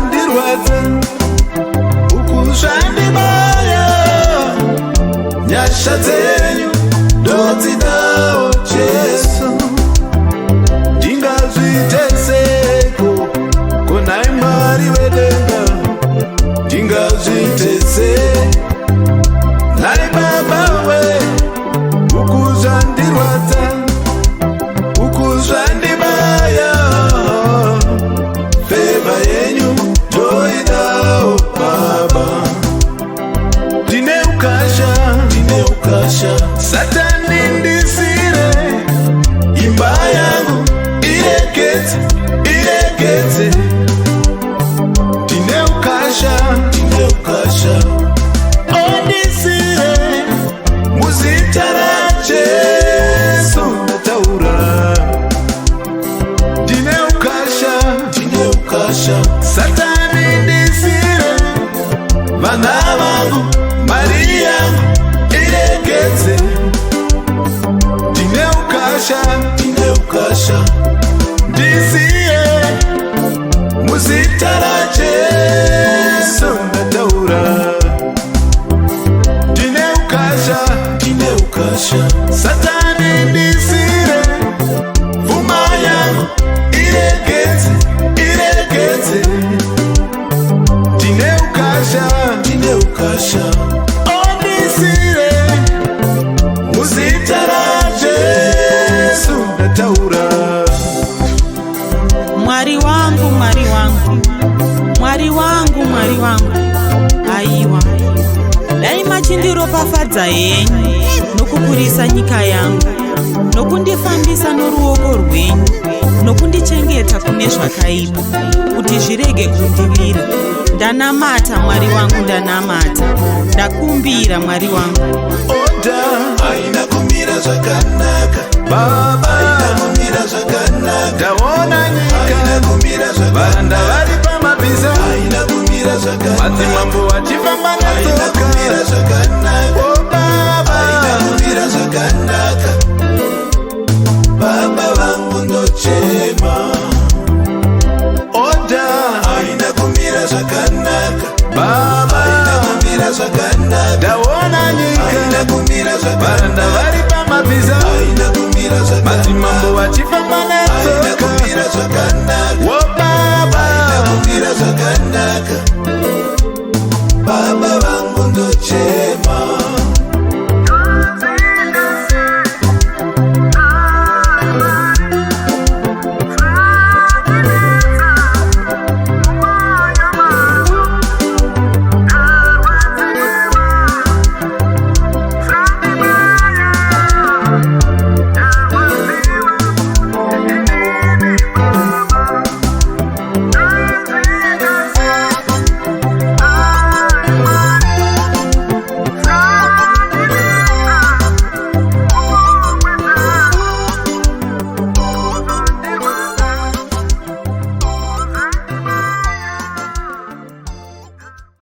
zvandirwadza, uku zvandibaya. Nyasha dzenyu ndodzidawo Jesu, ndingazviite seiko kunai Mwari wedenga, ndingazviite sei nai Baba we, uku zvandirwadza, uku zvandibaya. Feva yenyu ndoidawo Baba. Ndine ukasha, Satani ndisire, imba yangu irekete. Ndine ukasha, ondisire, muzita raJesu ndataura. Ndine ukasha, Satani ndisire, vana vangu, mari yangu irekete. Ndine ukasha, ndisiye, muzita raJesu ndataura. Ndine ukasha, Satani ndisire, pfuma yangu irekete. Ndine ukasha, ondisire, muzita raJesu ndataura. Mwari wangu, Mwari wangu, Mwari wangu, Mwari wangu, aiwa, dai machindiropafadza henyu nokukurisa nyika yangu, nokundifambisa noruoko rwenyu, nokundichengeta kune zvakaipa, kuti zvirege kundivira. Ndanamata Mwari wangu, ndanamata, ndakumbira Mwari wangu. Oda haina kumira zvakanaka Baba, haina kumira zvakanaka. Ndaona nyika haina kumira zvakanaka, varanda vari pamabhiza haina kumira zvakanaka, madzimambo vachifamba netsoka haina kumira zvakanaka. Oh Baba, haina kumira zvakanaka. Baba vangu ndochema. Oda haina kumira zvakanaka Baba, haina kumira zvakanaka. Ndaona nyika haina kumira zvakanaka, varanda vari pamabhiza haina kumira zvakanaka, madzimambo vachifamba netsoka haina kumira zvakanaka. Oh Baba, haina kumira zvakanaka.